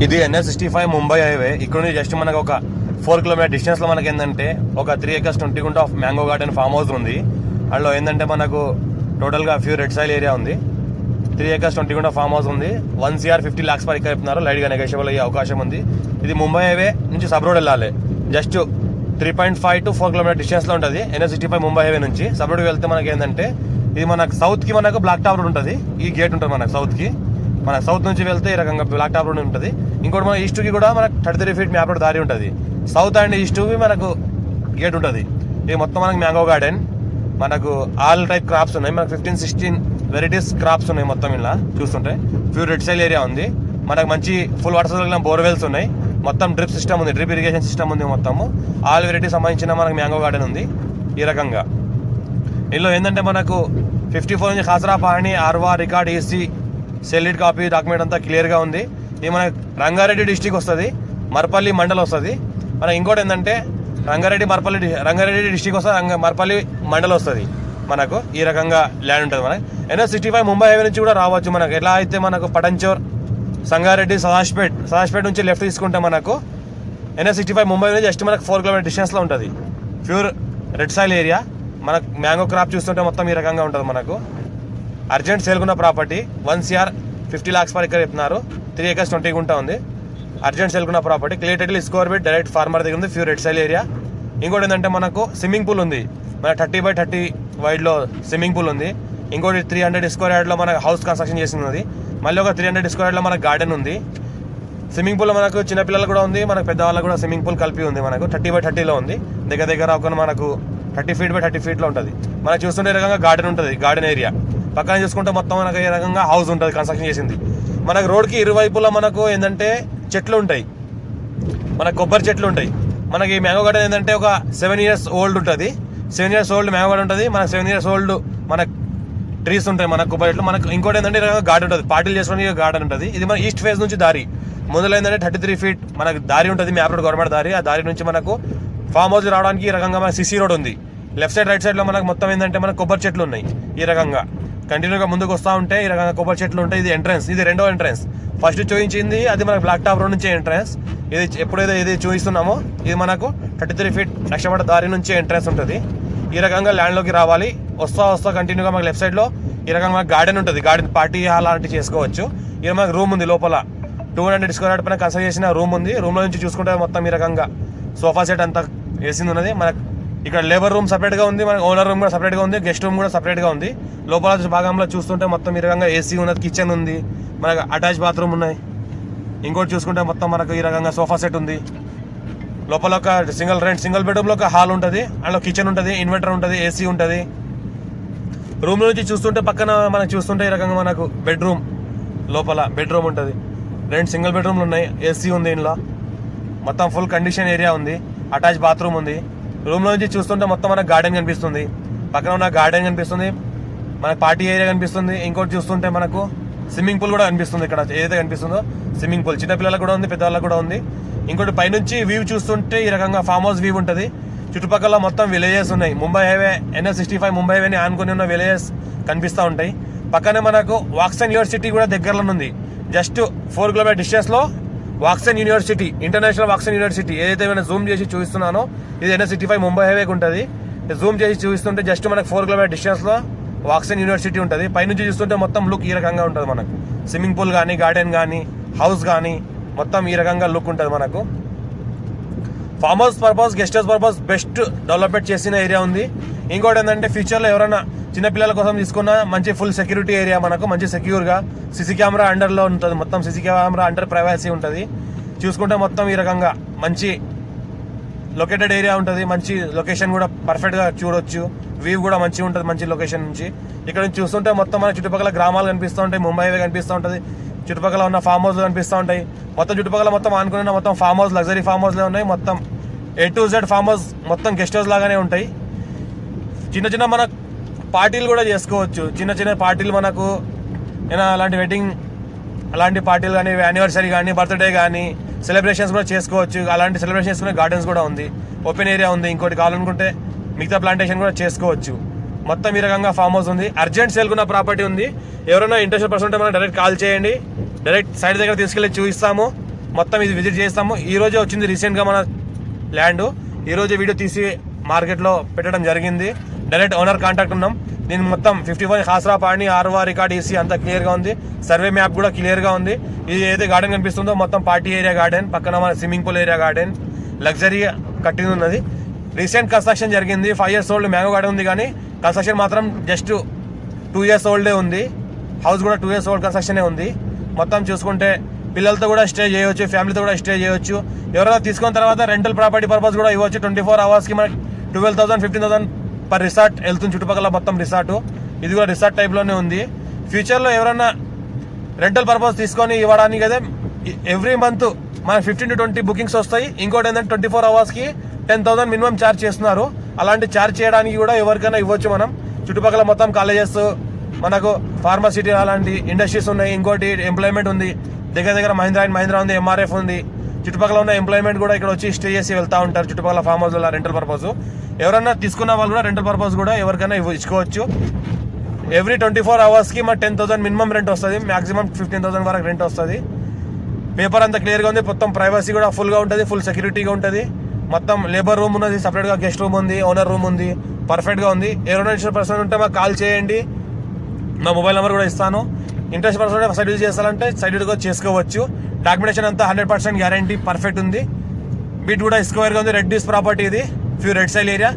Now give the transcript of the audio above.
ఇది NH65 Mumbai highway. ఇక్కడ నుంచి జస్ట్ మనకు ఒక 4 కిలోమీటర్ డిస్టెన్స్ లో మనకి ఏంటంటే ఒక 3 acres 20 గుంట of mango garden farm house ఉంది. అందులో ఏంటంటే మనకు టోటల్ గా ఫ్యూ రెడ్ సాయిల్ ఏరియా ఉంది. 3 acres 20 గుంట ఫామ్ హౌస్ ఉంది. 1 CR 50 lakhs పర్ ఎకర్ చెప్తున్నారు. లైట్ గా నెగోషియబుల్ అయ్యే అవకాశం ఉంది. ఇది ముంబై హైవే నుంచి సబ్ రోడ్ వెళ్ళాలి. జస్ట్ 3.5 to 4 కిలోమీటర్ డిస్టెన్స్ లో ఉంటుంది. NH65 ముంబై హైవే నుంచి సబ్ రోడ్ వెళ్తే మనకి ఏంటంటే ఇది మనకు సౌత్ కి మనకు బ్లాక్ టాప్ రోడ్ ఉంటుంది. ఈ గేట్ ఉంటుంది మనకు సౌత్ కి. మన సౌత్ నుంచి వెళ్తే ఈ రకంగా బ్లాక్ టాప్ రోడ్ ఉంటుంది. ఇంకోటి మన ఈస్ట్ కి కూడా మనకు 33 feet మ్యాప్ రోడ్ దారి ఉంటుంది. సౌత్ అండ్ ఈస్ట్ కి మనకు గేట్ ఉంటుంది. ఇది మొత్తం మనకు మ్యాంగో గార్డెన్. మనకు ఆల్ టైప్ క్రాప్స్ ఉన్నాయి. మనకు 15-16 వెరైటీస్ క్రాప్స్ ఉన్నాయి. మొత్తం ఇలా చూస్తుంటే ప్యూర్ రెడ్ సైల్ ఏరియా ఉంది. మనకు మంచి ఫుల్ వాటర్ బోర్వెల్స్ ఉన్నాయి. మొత్తం డ్రిప్ సిస్టమ్ ఉంది, డ్రిప్ ఇరిగేషన్ సిస్టమ్ ఉంది. మొత్తము ఆల్ వెరైటీ సంబంధించిన మనకు మ్యాంగో గార్డెన్ ఉంది. ఈ రకంగా ఇందులో ఏంటంటే మనకు 54 నుంచి ఖాసరా పాణి ఆర్వా రికార్డ్ ఏసీ సెల్లిడ్ కాపీ డాక్యుమెంట్ అంతా క్లియర్గా ఉంది. ఇది మనకు రంగారెడ్డి డిస్టిక్ వస్తుంది, మర్పల్లి మండల్ వస్తుంది. మన ఇంకోటి ఏంటంటే రంగారెడ్డి డిస్టిక్ వస్తుంది, మర్పల్లి మండల్ వస్తుంది. మనకు ఈ రకంగా ల్యాండ్ ఉంటుంది. మనకు NH65 ముంబై హైవే నుంచి కూడా రావచ్చు. మనకు ఎలా అయితే మనకు పటంచోర్, సంగారెడ్డి, సదాజ్పేట్ నుంచి లెఫ్ట్ తీసుకుంటే మనకు NH65 ముంబై నుంచి జస్ట్ మనకు 4 కిలోమీటర్ డిస్టెన్స్లో ఉంటుంది. Pure red soil area. మనకు మ్యాంగో క్రాప్ చూస్తుంటే మొత్తం ఈ రకంగా ఉంటుంది. మనకు అర్జెంట్ సేల్కున్న property 1 CR 50 lakhs per acre చెప్తున్నారు. 3 acres 20 గుంట ఉంది. అర్జెంట్ సేల్కున్న ప్రాపర్టీ. క్లియర్ టైటిల్ స్కోర్ బిట్ డైరెక్ట్ ఫార్మర్ దగ్గర ఉంది. Pure red soil area. ఇంకోటి ఏంటంటే మనకు స్విమ్మింగ్ పూల్ ఉంది. మన 30x30 వైడ్లో స్విమ్మింగ్ పూల్ ఉంది. ఇంకోటి 300 square yardలో మనకు హౌస్ కన్స్ట్రక్షన్ చేసింది. మళ్ళీ ఒక 300 square yardలో మనకు గార్డెన్ ఉంది. స్విమ్మింగ్ పూల్ మనకు చిన్నపిల్లలు కూడా ఉంది, మనకు పెద్దవాళ్ళకు కూడా స్విమ్మింగ్ పూల్ కలిపి ఉంది. మనకు 30x30లో ఉంది. దగ్గర ఒక మనకు 30 feet by 30 feetలో ఉంటుంది. మనకు చూస్తుంటే ఈ రకంగా గార్డెన్ ఉంటుంది, గార్డెన్ ఏరియా. పక్కన చూసుకుంటే మొత్తం మనకు ఈ రకంగా హౌస్ ఉంటుంది కన్స్ట్రక్షన్ చేసింది. మనకు రోడ్కి ఇరువైపులా మనకు ఏంటంటే చెట్లు ఉంటాయి, మనకు కొబ్బరి చెట్లు ఉంటాయి. మనకి ఈ మ్యాంగో గార్డెన్ ఏంటంటే ఒక 7 years ఓల్డ్ ఉంటుంది. 7 years ఓల్డ్ మ్యాంగో గార్డెన్ ఉంటుంది. మనకు 7 years ఓల్డ్ మనకు ట్రీస్ ఉంటాయి, మనకు కొబ్బరి చెట్లు. మనకు ఇంకోటి ఏంటంటే గార్డెన్ ఉంటుంది, పార్టీలు చేసుకోవడానికి గార్డెన్ ఉంటుంది. ఇది మన ఈస్ట్ ఫేస్ నుంచి దారి మొదలైందంటే 33 feet మనకు దారి ఉంటుంది, మ్యాప్ రోడ్ గవర్నమెంట్ దారి. ఆ దారి నుంచి మనకు ఫామ్ హౌస్ రావడానికి ఈ రకంగా మన సిసి రోడ్ ఉంది. లెఫ్ట్ సైడ్ రైట్ సైడ్లో మనకు మొత్తం ఏంటంటే మనకు కొబ్బరి చెట్లు ఉన్నాయి. ఈ రకంగా కంటిన్యూగా ముందుకు వస్తూ ఉంటే ఈ రకంగా కొబ్బరి చెట్లు ఉంటాయి. ఇది ఎంట్రన్స్, ఇది రెండో ఎంట్రన్స్. ఫస్ట్ చూపించింది అది మనకు బ్లాక్ టాప్ రోడ్ నుంచి ఎంట్రన్స్. ఇది ఎప్పుడైతే ఇది చూపిస్తున్నామో ఇది మనకు 33 feet లక్షపడ దారి నుంచి ఎంట్రన్స్ ఉంటుంది. ఈ రకంగా ల్యాండ్లోకి రావాలి. వస్తా కంటిన్యూగా మనకు లెఫ్ట్ సైడ్లో ఈ రకంగా మనకు గార్డెన్ ఉంటుంది. గార్డెన్ పార్టీ హాల్ లాంటివి చేసుకోవచ్చు. ఇది మనకు రూమ్ ఉంది లోపల. 200 square yard పైన కన్స్ట్రక్ట్ చేసిన రూమ్ ఉంది. రూమ్లో నుంచి చూసుకుంటే మొత్తం ఈ రకంగా సోఫా సెట్ అంతా వేసింది ఉన్నది. మనకు ఇక్కడ లేబర్ రూమ్ సపరేట్గా ఉంది, మనకు ఓనర్ రూమ్ కూడా సపరేట్గా ఉంది, గెస్ట్ రూమ్ కూడా సపరేట్గా ఉంది. లోపల భాగంలో చూస్తుంటే మొత్తం ఈ రకంగా ఏసీ ఉన్నది, కిచెన్ ఉంది, మనకు అటాచ్ బాత్రూమ్ ఉన్నాయి. ఇంకోటి చూసుకుంటే మొత్తం మనకు ఈ రకంగా సోఫా సెట్ ఉంది. లోపల ఒక సింగిల్ బెడ్రూమ్లో ఒక హాల్ ఉంటుంది, అందులో కిచెన్ ఉంటుంది, ఇన్వర్టర్ ఉంటుంది, ఏసీ ఉంటుంది. రూమ్ నుంచి చూస్తుంటే పక్కన మనకు చూస్తుంటే ఈ రకంగా మనకు బెడ్రూమ్, లోపల బెడ్రూమ్ ఉంటుంది. 2 single బెడ్రూమ్లు ఉన్నాయి, ఏసీ ఉంది. ఇంట్లో మొత్తం ఫుల్ కండిషన్ ఏరియా ఉంది, అటాచ్ బాత్రూమ్ ఉంది. రూమ్లో నుంచి చూస్తుంటే మొత్తం మనకు గార్డెన్ కనిపిస్తుంది, పక్కన ఉన్న గార్డెన్ కనిపిస్తుంది, మనకు పార్టీ ఏరియా కనిపిస్తుంది. ఇంకోటి చూస్తుంటే మనకు స్విమ్మింగ్ పూల్ కూడా కనిపిస్తుంది. ఇక్కడ ఏదైతే కనిపిస్తుందో స్విమ్మింగ్ పూల్ చిన్నపిల్లలకు కూడా ఉంది, పెద్దవాళ్ళకు కూడా ఉంది. ఇంకోటి పైనుంచి వ్యూ చూస్తుంటే ఈ రకంగా ఫామ్ హౌస్ వ్యూ ఉంటుంది. చుట్టుపక్కల మొత్తం విలేజెస్ ఉన్నాయి. ముంబై హైవే NH65 ముంబై హైవేని ఆనుకొని ఉన్న విలేజెస్ కనిపిస్తూ ఉంటాయి. పక్కనే మనకు వాక్సన్ యూనివర్సిటీ కూడా దగ్గరలో ఉంది. జస్ట్ 4 kilometer డిస్టెన్స్లో Woxsen university, international Woxsen university ఏదైతే నేను జూమ్ చేసి చూపిస్తున్నానో ఇది NH65 ముంబై హైవేకి ఉంటుంది. జూమ్ చేసి చూపిస్తుంటే జస్ట్ మనకు 4 kilometer డిస్టెన్స్లో వాక్సన్ యూనివర్సిటీ ఉంటుంది. పైనుంచి చూస్తుంటే మొత్తం లుక్ ఈ రకంగా ఉంటుంది. మనకు స్విమ్మింగ్ పూల్ కానీ, గార్డెన్ కానీ, హౌస్ కానీ మొత్తం ఈ రకంగా లుక్ ఉంటుంది. మనకు farm house purpose, guest house purpose best development చేసిన ఏరియా ఉంది. ఇంకోటి ఏంటంటే ఫ్యూచర్లో ఎవరైనా చిన్నపిల్లల కోసం తీసుకున్న మంచి ఫుల్ సెక్యూరిటీ ఏరియా, మనకు మంచి సెక్యూర్గా సీసీ కెమెరా అండర్లో ఉంటుంది. మొత్తం సీసీ కెమెరా అండర్ ప్రైవసీ ఉంటుంది. చూసుకుంటే మొత్తం ఈ రకంగా మంచి లొకేటెడ్ ఏరియా ఉంటుంది. మంచి లొకేషన్ కూడా పర్ఫెక్ట్గా చూడొచ్చు. వ్యూ కూడా మంచిగా ఉంటుంది మంచి లొకేషన్ నుంచి. ఇక్కడ నుంచి చూస్తుంటే మొత్తం మన చుట్టుపక్కల గ్రామాలు కనిపిస్తూ ఉంటాయి, ముంబై హైవే కనిపిస్తూ ఉంటుంది, చుట్టుపక్కల ఉన్న ఫామ్ హౌస్లు కనిపిస్తూ ఉంటాయి. మొత్తం చుట్టుపక్కల మొత్తం ఆనుకున్న మొత్తం ఫామ్ హౌస్, లగ్జరీ ఫామ్ హౌస్లే ఉన్నాయి. మొత్తం A to Z farm house మొత్తం గెస్ట్ హౌస్ లాగానే ఉంటాయి. చిన్న మన పార్టీలు కూడా చేసుకోవచ్చు. చిన్న పార్టీలు మనకు అలాంటి వెడ్డింగ్ అలాంటి పార్టీలు కానీ, యానివర్సరీ కానీ, బర్త్డే కానీ సెలబ్రేషన్స్ కూడా చేసుకోవచ్చు. అలాంటి సెలబ్రేషన్ చేసుకునే గార్డెన్స్ కూడా ఉంది, ఓపెన్ ఏరియా ఉంది. ఇంకోటి కావాలనుకుంటే మిగతా ప్లాంటేషన్ కూడా చేసుకోవచ్చు. మొత్తం ఈ రకంగా ఫామ్ హౌస్ ఉంది. అర్జెంట్ సేల్కున్న ప్రాపర్టీ ఉంది. ఎవరైనా ఇంట్రెస్ట్ పర్సన్ ఉంటే మనం డైరెక్ట్ కాల్ చేయండి, డైరెక్ట్ సైడ్ దగ్గర తీసుకెళ్ళి చూపిస్తాము. మొత్తం ఇది విజిట్ చేస్తాము. ఈ రోజే వచ్చింది రీసెంట్గా మన ల్యాండ్. ఈరోజు వీడియో తీసి మార్కెట్లో పెట్టడం జరిగింది. డైరెక్ట్ ఓనర్ కాంటాక్ట్ ఉన్నాం. దీని మొత్తం 51 ఖాసరా పాణి ఆర్వా రికార్డ్ ఈసీ అంతా క్లియర్గా ఉంది. సర్వే మ్యాప్ కూడా క్లియర్గా ఉంది. ఇది ఏదైతే గార్డెన్ కనిపిస్తుందో మొత్తం పార్టీ ఏరియా గార్డెన్, పక్కన మన swimming pool area garden, luxury కట్టింది ఉన్నది. రీసెంట్ కన్స్ట్రక్షన్ జరిగింది. 5 years ఓల్డ్ మ్యాంగో గార్డెన్ ఉంది, కానీ కన్స్ట్రక్షన్ మాత్రం జస్ట్ 2 years ఓల్డే ఉంది. హౌస్ కూడా 2 years ఓల్డ్ కన్స్ట్రక్షనే ఉంది. మొత్తం చూసుకుంటే పిల్లలతో కూడా స్టే చేయవచ్చు, ఫ్యామిలీతో కూడా స్టే చేయవచ్చు. ఎవరైనా తీసుకున్న తర్వాత రెంటల్ ప్రాపర్టీ పర్పస్ కూడా ఇవ్వచ్చు. 24 hours మనకి 12,000 15,000 పర్ రిసార్ట్ వెళ్తుంది. చుట్టుపక్కల మొత్తం రిసార్ట్. ఇది కూడా రిసార్ట్ టైప్లోనే ఉంది. ఫ్యూచర్లో ఎవరైనా రెంటల్ పర్పస్ తీసుకొని ఇవ్వడానికి అయితే ఎవ్రీ మంత్ మనకి 15 to 20 బుకింగ్స్ వస్తాయి. ఇంకోటి ఏంటంటే 24 hours 10,000 మినిమం ఛార్జ్ చేస్తున్నారు. అలాంటి ఛార్జ్ చేయడానికి కూడా ఎవరికైనా ఇవ్వచ్చు మనం. చుట్టుపక్కల మొత్తం కాలేజెస్, మనకు ఫార్మసిటీ అలాంటి ఇండస్ట్రీస్ ఉన్నాయి. ఇంకోటి ఎంప్లాయ్మెంట్ ఉంది. దగ్గర మహీంద్రా అండ్ మహీంద్రా ఉంది, MRF ఉంది. చుట్టుపక్కల ఉన్న ఎంప్లాయ్మెంట్ కూడా ఇక్కడ వచ్చి స్టే చేసి వెళ్తూ ఉంటారు. చుట్టుపక్కల ఫామ్ హౌస్లో రెంటల్ పర్పస్. ఎవరైనా తీసుకున్న వాళ్ళు కూడా రెంటల్ పర్పస్ కూడా ఎవరికైనా ఇచ్చుకోవచ్చు. ఎవ్రీ 24 hours మన 10,000 మినిమం రెంట్ వస్తుంది. మాక్సిమం 15,000 వరకు రెంట్ వస్తుంది. పేపర్ అంతా క్లియర్గా ఉంది. మొత్తం ప్రైవసీ కూడా ఫుల్గా ఉంటుంది, ఫుల్ సెక్యూరిటీగా ఉంటుంది. మొత్తం లేబర్ రూమ్ ఉన్నది, సపరేట్గా గెస్ట్ రూమ్ ఉంది, ఓనర్ రూమ్ ఉంది. పర్ఫెక్ట్గా ఉంది. ఎవరైనా ఇంట్రెస్ట్ పర్సన్ ఉంటే మాకు కాల్ చేయండి. నా మొబైల్ నెంబర్ కూడా ఇస్తాను. ఇంట్రెస్ట్ పర్సన్ ఉంటే సైడ్ యూజ్ చేస్తారంటే సైడ్ యూజ్ చేసుకోవచ్చు. డాక్యుమెంటేషన్ అంతా 100% గ్యారంటీ పర్ఫెక్ట్ ఉంది. బీట్ కూడా స్క్వేర్గా ఉంది. రెడ్ డీస్ ప్రాపర్టీ ఇది, ఫ్యూ రెడ్ సైల్ ఏరియా.